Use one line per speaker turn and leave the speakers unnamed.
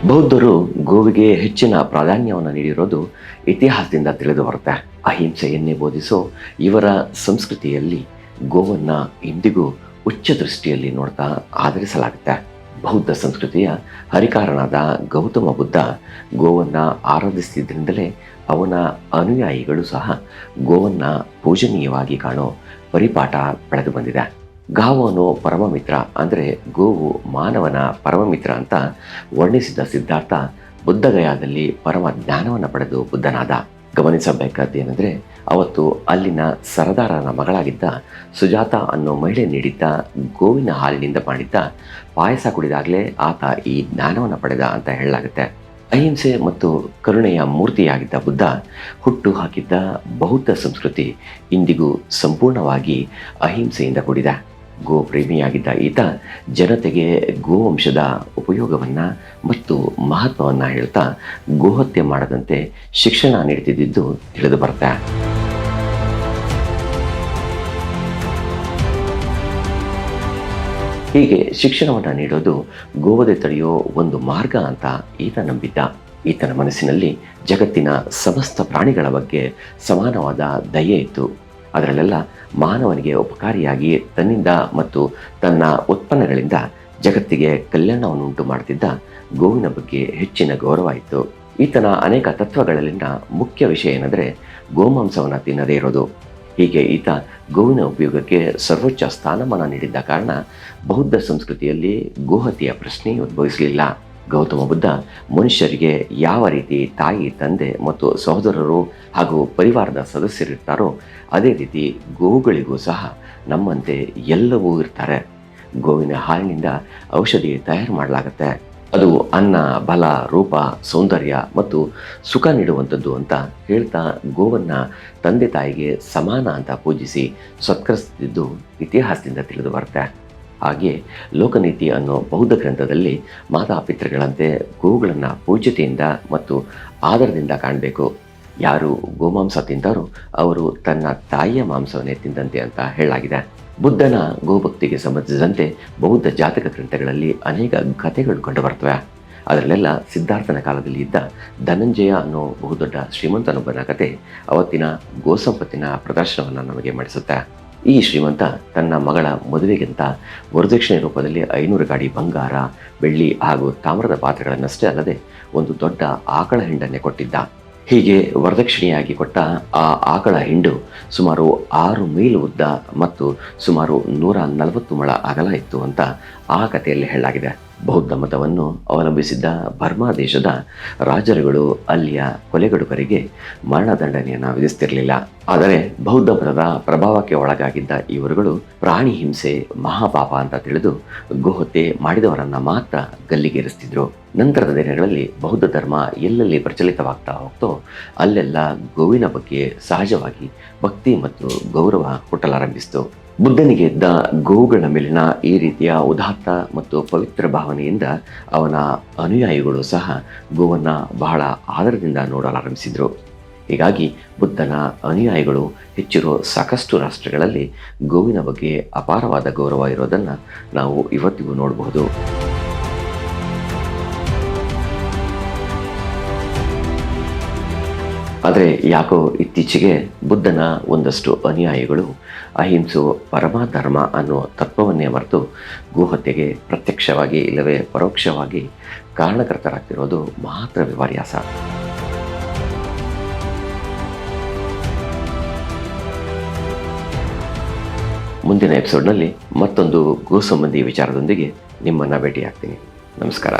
ಬೌದ್ಧರು ಗೋವಿಗೆ ಹೆಚ್ಚಿನ ಪ್ರಾಧಾನ್ಯವನ್ನು ನೀಡಿರೋದು ಇತಿಹಾಸದಿಂದ ತಿಳಿದು ಬರುತ್ತೆ. ಅಹಿಂಸೆಯನ್ನೇ ಬೋಧಿಸೋ ಇವರ ಸಂಸ್ಕೃತಿಯಲ್ಲಿ ಗೋವನ್ನು ಇಂದಿಗೂ ಉಚ್ಚ ದೃಷ್ಟಿಯಲ್ಲಿ ನೋಡ್ತಾ ಆಧರಿಸಲಾಗುತ್ತೆ. ಬೌದ್ಧ ಸಂಸ್ಕೃತಿಯ ಹರಿಕಾರನಾದ ಗೌತಮ ಬುದ್ಧ ಗೋವನ್ನು ಆರಾಧಿಸುತ್ತಿದ್ದರಿಂದಲೇ ಅವನ ಅನುಯಾಯಿಗಳು ಸಹ ಗೋವನ್ನು ಪೂಜನೀಯವಾಗಿ ಕಾಣೋ ಪರಿಪಾಠ ಬೆಳೆದು ಬಂದಿದೆ. ಗಾವನು ಪರಮಮಿತ್ರ ಅಂದರೆ ಗೋವು ಮಾನವನ ಪರಮಮಿತ್ರ ಅಂತ ವರ್ಣಿಸಿದ ಸಿದ್ಧಾರ್ಥ ಬುದ್ಧಗಯಾದಲ್ಲಿ ಪರಮ ಜ್ಞಾನವನ್ನು ಪಡೆದು ಬುದ್ಧನಾದ. ಗಮನಿಸಬೇಕಾದ್ದೇನೆಂದರೆ, ಅವತ್ತು ಅಲ್ಲಿನ ಸರದಾರನ ಮಗಳಾಗಿದ್ದ ಸುಜಾತ ಅನ್ನೋ ಮಹಿಳೆ ನೀಡಿದ್ದ ಗೋವಿನ ಹಾಲಿನಿಂದ ಮಾಡಿದ್ದ ಪಾಯಸ ಕುಡಿದಾಗಲೇ ಆತ ಈ ಜ್ಞಾನವನ್ನು ಪಡೆದ ಅಂತ ಹೇಳಲಾಗುತ್ತೆ. ಅಹಿಂಸೆ ಮತ್ತು ಕರುಣೆಯ ಮೂರ್ತಿಯಾಗಿದ್ದ ಬುದ್ಧ ಹುಟ್ಟು ಹಾಕಿದ್ದ ಬೌದ್ಧ ಸಂಸ್ಕೃತಿ ಇಂದಿಗೂ ಸಂಪೂರ್ಣವಾಗಿ ಅಹಿಂಸೆಯಿಂದ ಕೂಡಿದೆ. ಗೋ ಪ್ರೇಮಿಯಾಗಿದ್ದ ಈತ ಜನತೆಗೆ ಗೋವಂಶದ ಉಪಯೋಗವನ್ನು ಮತ್ತು ಮಹತ್ವವನ್ನು ಹೇಳ್ತಾ ಗೋಹತ್ಯೆ ಮಾಡದಂತೆ ಶಿಕ್ಷಣ ನೀಡುತ್ತಿದ್ದು ತಿಳಿದು ಬರುತ್ತೆ. ಹೀಗೆ ಶಿಕ್ಷಣವನ್ನು ನೀಡೋದು ಗೋವಧೆ ತಡೆಯೋ ಒಂದು ಮಾರ್ಗ ಅಂತ ಈತ ನಂಬಿದ್ದ. ಈತನ ಮನಸ್ಸಿನಲ್ಲಿ ಜಗತ್ತಿನ ಸಮಸ್ತ ಪ್ರಾಣಿಗಳ ಬಗ್ಗೆ ಸಮಾನವಾದ ದಯೆ ಇತ್ತು. ಅದರಲ್ಲೆಲ್ಲ ಮಾನವನಿಗೆ ಉಪಕಾರಿಯಾಗಿ ತನ್ನಿಂದ ಮತ್ತು ತನ್ನ ಉತ್ಪನ್ನಗಳಿಂದ ಜಗತ್ತಿಗೆ ಕಲ್ಯಾಣವನ್ನು ಉಂಟು ಮಾಡುತ್ತಿದ್ದ ಗೋವಿನ ಬಗ್ಗೆ ಹೆಚ್ಚಿನ ಗೌರವ ಇತ್ತು. ಈತನ ಅನೇಕ ತತ್ವಗಳಲ್ಲಿನ ಮುಖ್ಯ ವಿಷಯ ಏನೆಂದರೆ ಗೋಮಾಂಸವನ್ನು ತಿನ್ನದೇ ಇರೋದು. ಹೀಗೆ ಈತ ಗೋವಿನ ಉಪಯೋಗಕ್ಕೆ ಸರ್ವೋಚ್ಚ ಸ್ಥಾನಮಾನ ನೀಡಿದ್ದ ಕಾರಣ ಬೌದ್ಧ ಸಂಸ್ಕೃತಿಯಲ್ಲಿ ಗೋಹತ್ಯೆಯ ಪ್ರಶ್ನೆ ಉದ್ಭವಿಸಲಿಲ್ಲ. ಗೌತಮ ಬುದ್ಧ ಮನುಷ್ಯರಿಗೆ ಯಾವ ರೀತಿ ತಾಯಿ, ತಂದೆ ಮತ್ತು ಸಹೋದರರು ಹಾಗೂ ಪರಿವಾರದ ಸದಸ್ಯರಿರ್ತಾರೋ ಅದೇ ರೀತಿ ಗೋವುಗಳಿಗೂ ಸಹ ನಮ್ಮಂತೆ ಎಲ್ಲವೂ ಇರ್ತಾರೆ. ಗೋವಿನ ಹಾಲಿನಿಂದ ಔಷಧಿ ತಯಾರು ಮಾಡಲಾಗುತ್ತೆ. ಅದು ಅನ್ನ, ಬಲ, ರೂಪ, ಸೌಂದರ್ಯ ಮತ್ತು ಸುಖ ನೀಡುವಂಥದ್ದು ಅಂತ ಹೇಳ್ತಾ ಗೋವನ್ನು ತಂದೆ ತಾಯಿಗೆ ಸಮಾನ ಅಂತ ಪೂಜಿಸಿ ಸತ್ಕರಿಸುತ್ತಿದ್ದು ಇತಿಹಾಸದಿಂದ ತಿಳಿದು ಬರುತ್ತೆ. ಹಾಗೆ ಲೋಕನೀತಿ ಅನ್ನೋ ಬೌದ್ಧ ಗ್ರಂಥದಲ್ಲಿ ಮಾತಾಪಿತೃಗಳಂತೆ ಗೋವುಗಳನ್ನು ಪೂಜ್ಯತೆಯಿಂದ ಮತ್ತು ಆದರದಿಂದ ಕಾಣಬೇಕು. ಯಾರು ಗೋಮಾಂಸ ತಿಂತಾರೋ ಅವರು ತನ್ನ ತಾಯಿಯ ಮಾಂಸವನ್ನೇ ತಿಂದಂತೆ ಅಂತ ಹೇಳಲಾಗಿದೆ. ಬುದ್ಧನ ಗೋಭಕ್ತಿಗೆ ಸಂಬಂಧಿಸಿದಂತೆ ಬೌದ್ಧ ಜಾತಕ ಗ್ರಂಥಗಳಲ್ಲಿ ಅನೇಕ ಕಥೆಗಳು ಕಂಡುಬರ್ತವೆ. ಅದರಲ್ಲೆಲ್ಲ ಸಿದ್ಧಾರ್ಥನ ಕಾಲದಲ್ಲಿ ಇದ್ದ ಧನಂಜಯ ಅನ್ನೋ ಬಹುದೊಡ್ಡ ಶ್ರೀಮಂತನೊಬ್ಬನ ಕತೆ ಅವತ್ತಿನ ಗೋಸಂಪತ್ತಿನ ಪ್ರದರ್ಶನವನ್ನು ನಮಗೆ ಮಾಡಿಸುತ್ತೆ. ಈ ಶ್ರೀಮಂತ ತನ್ನ ಮಗಳ ಮದುವೆಗಿಂತ ವರದಕ್ಷಿಣೆ ರೂಪದಲ್ಲಿ 500 ಗಾಡಿ ಬಂಗಾರ, ಬೆಳ್ಳಿ ಹಾಗೂ ತಾಮ್ರದ ಪಾತ್ರೆಗಳನ್ನಷ್ಟೇ ಅಲ್ಲದೆ ಒಂದು ದೊಡ್ಡ ಆಕಳ ಹಿಂಡನ್ನೇ ಕೊಟ್ಟಿದ್ದ. ಹೀಗೆ ವರದಕ್ಷಿಣೆಯಾಗಿ ಕೊಟ್ಟ ಆ ಆಕಳ ಹಿಂಡು ಸುಮಾರು 6 ಮೈಲ್ ಉದ್ದ ಮತ್ತು ಸುಮಾರು 140 ಮೊಳ ಅಗಲ ಇತ್ತು ಅಂತ ಆ ಕಥೆಯಲ್ಲಿ ಹೇಳಲಾಗಿದೆ. ಬೌದ್ಧ ಮತವನ್ನು ಅವಲಂಬಿಸಿದ್ದ ಬರ್ಮಾ ದೇಶದ ರಾಜರುಗಳು ಅಲ್ಲಿಯ ಕೊಲೆಗಡುಕರಿಗೆ ಮರಣದಂಡನೆಯನ್ನು ವಿಧಿಸ್ತಿರಲಿಲ್ಲ. ಆದರೆ ಬೌದ್ಧ ಮತದ ಪ್ರಭಾವಕ್ಕೆ ಒಳಗಾಗಿದ್ದ ಇವರುಗಳು ಪ್ರಾಣಿ ಹಿಂಸೆ ಮಹಾಪಾಪ ಅಂತ ತಿಳಿದು ಗೋಹತ್ಯೆ ಮಾಡಿದವರನ್ನ ಮಾತ್ರ ಗಲ್ಲಿಗೇರಿಸ್ತಿದ್ರು. ನಂತರದ ದಿನಗಳಲ್ಲಿ ಬೌದ್ಧ ಧರ್ಮ ಎಲ್ಲೆಲ್ಲಿ ಪ್ರಚಲಿತವಾಗ್ತಾ ಹೋಗ್ತೋ ಅಲ್ಲೆಲ್ಲ ಗೋವಿನ ಬಗ್ಗೆ ಸಹಜವಾಗಿ ಭಕ್ತಿ ಮತ್ತು ಗೌರವ ಹುಟ್ಟಲಾರಂಭಿಸಿತು. ಬುದ್ಧನಿಗೆ ಇದ್ದ ಗೋವುಗಳ ಮೇಲಿನ ಈ ರೀತಿಯ ಉದಾತ್ತ ಮತ್ತು ಪವಿತ್ರ ಭಾವನೆಯಿಂದ ಅವನ ಅನುಯಾಯಿಗಳು ಸಹ ಗೋವನ್ನು ಬಹಳ ಆದರದಿಂದ ನೋಡಲಾರಂಭಿಸಿದರು. ಹೀಗಾಗಿ ಬುದ್ಧನ ಅನುಯಾಯಿಗಳು ಹೆಚ್ಚಿರೋ ಸಾಕಷ್ಟು ರಾಷ್ಟ್ರಗಳಲ್ಲಿ ಗೋವಿನ ಬಗ್ಗೆ ಅಪಾರವಾದ ಗೌರವ ಇರೋದನ್ನು ನಾವು ಇವತ್ತಿಗೂ ನೋಡಬಹುದು. ಆದರೆ ಯಾಕೋ ಇತ್ತೀಚೆಗೆ ಬುದ್ಧನ ಒಂದಷ್ಟು ಅನುಯಾಯಿಗಳು ಅಹಿಂಸು ಪರಮಧರ್ಮ ಅನ್ನೋ ತತ್ವವನ್ನೇ ಮರೆತು ಗೋಹತ್ಯೆಗೆ ಪ್ರತ್ಯಕ್ಷವಾಗಿ ಇಲ್ಲವೇ ಪರೋಕ್ಷವಾಗಿ ಕಾರಣಕರ್ತರಾಗ್ತಿರೋದು ಮಾತ್ರ ವಿಪರ್ಯಾಸ. ಮುಂದಿನ ಎಪಿಸೋಡ್ನಲ್ಲಿ ಮತ್ತೊಂದು ಗೋ ಸಂಬಂಧಿ ವಿಚಾರದೊಂದಿಗೆ ನಿಮ್ಮನ್ನು ಭೇಟಿಯಾಗ್ತೀನಿ. ನಮಸ್ಕಾರ.